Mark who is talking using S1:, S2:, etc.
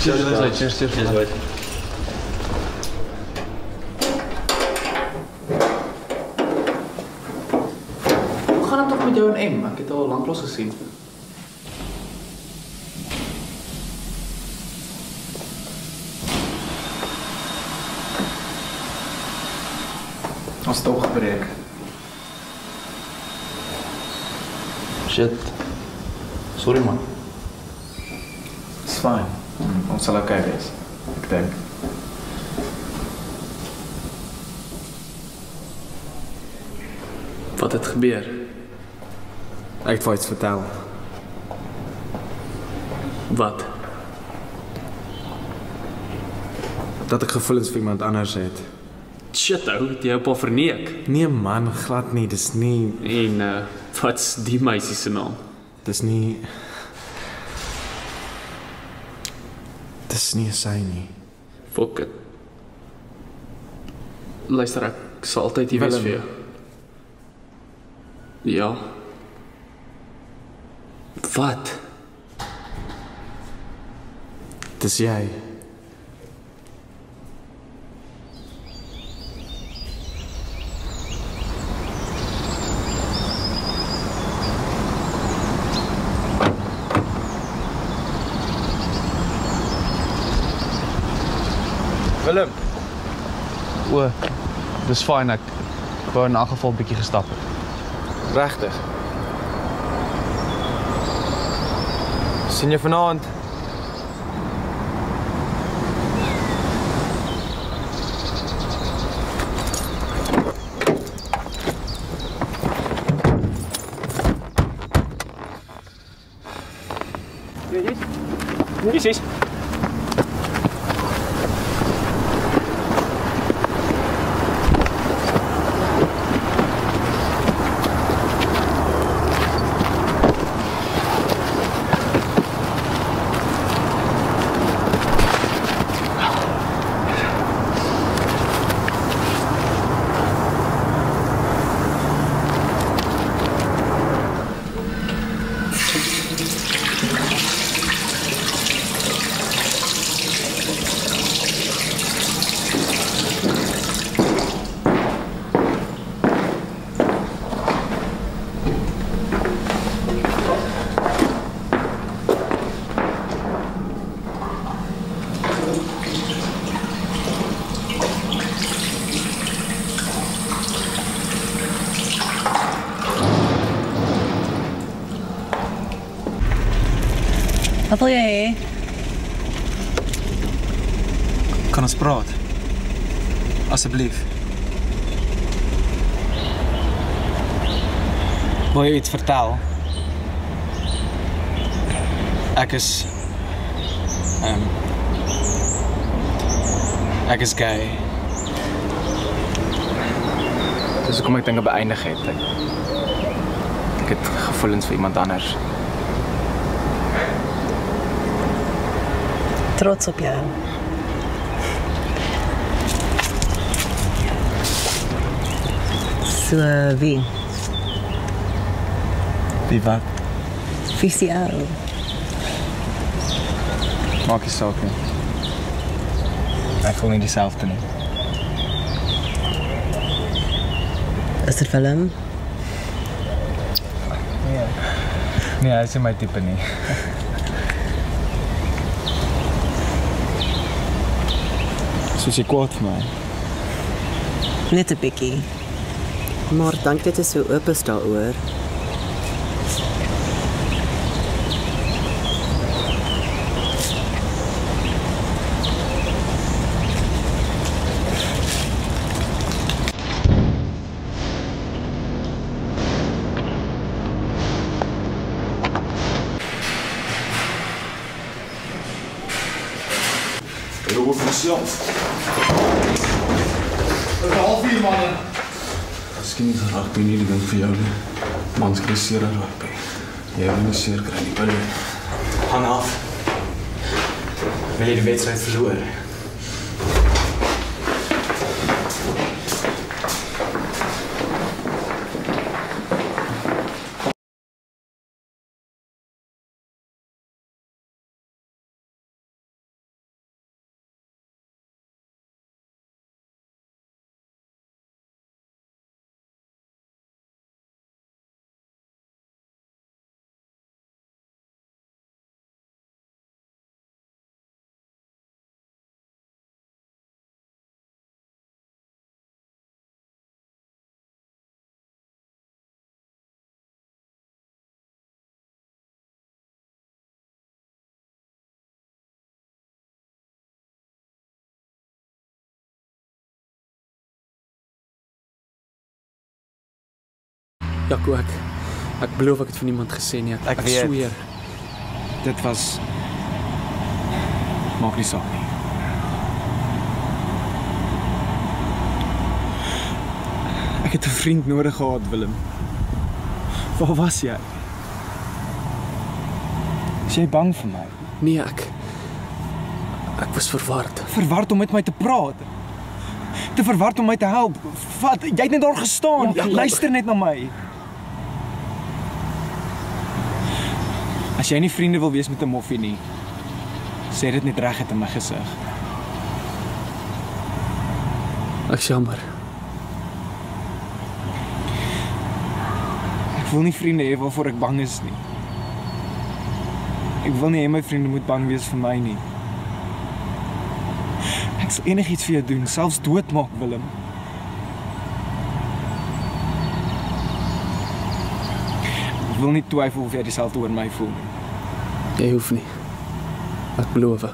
S1: Cheers.
S2: Hoe gaat het toch met jou en M? Ik heb het al lang los gezien. Ons het opgebreek.
S1: Shit. Sorry man.
S2: It's fine. Ons sal oké wees. Ek dink.
S3: Wat het gebeur?
S2: Ek het vir iets vertel.
S3: Wat?
S2: Dat ek gevoelens vir iemand anders het.
S3: Shit ou, het jy op haar verneek?
S2: Nee man, glad nie. Dis nie...
S3: En wat's die meisie se naam?
S2: Dis nie... Dis nie sy nie.
S3: Fuck it. Luister, ek sal altyd hier wees vir jou. Ja. Wat?
S2: Dis jy.
S1: Willem. O, dis fyn ek wou in 'n geval 'n bietjie gestap het.
S2: Regtig. Sien jy vanaand?
S3: Precies.
S4: Wat wil jy hê?
S2: Kan ons praat? Asseblief. Wil jy iets vertel? Ek is gay. Dis hoekom ek dinge beëindig het. Ek het gevoelens vir iemand anders.
S4: Trots op jou. So wie?
S2: Wie wat?
S4: Wie is die ou?
S2: Maak nie saak nie. Ek voel nie dieselfde nie.
S4: Is dit Willem?
S2: Nee, hy is nie my tipe nie. Soos jy kwaad vir my.
S4: Net 'n bietjie. Maar dank dit is so oop is daaroor.
S1: Jy hoor vir self. Dit is 4:30 mannen. Miskien is rugby nie die ding vir jou nie. Mans kry seer aan rugby. Jy wil nie seer kry nie, Billy.
S2: Hang af. Wil jy die wedstryd verloor?
S3: Jaco, ek beloof ek het van niemand gesê nie. Ek
S2: weet.
S3: sweer.
S2: Dit was maak nie saak nie. Ek het 'n vriend nodig gehad, Willem. Waar was jy? Is jy bang vir my?
S3: Nee, ek was verward.
S2: Verward om met my te praat. Te verward om my te help. Wat? Jy het net daar gestaan.
S3: Ja,
S2: Luister net na my. As jy nie vriende wil wees met 'n moffie nie, sê dit net reguit in my gesig.
S3: Ek's jammer.
S2: Ek wil nie vriende hê waarvoor ek bang is nie. Ek wil nie hê my vriende moet bang wees vir my nie. Ek sal enigiets vir jou doen, selfs doodmaak, Willem. Ek wil nie twyfel of jy dieselfde oor my voel nie.
S3: Jy hoef nie. Ek beloof.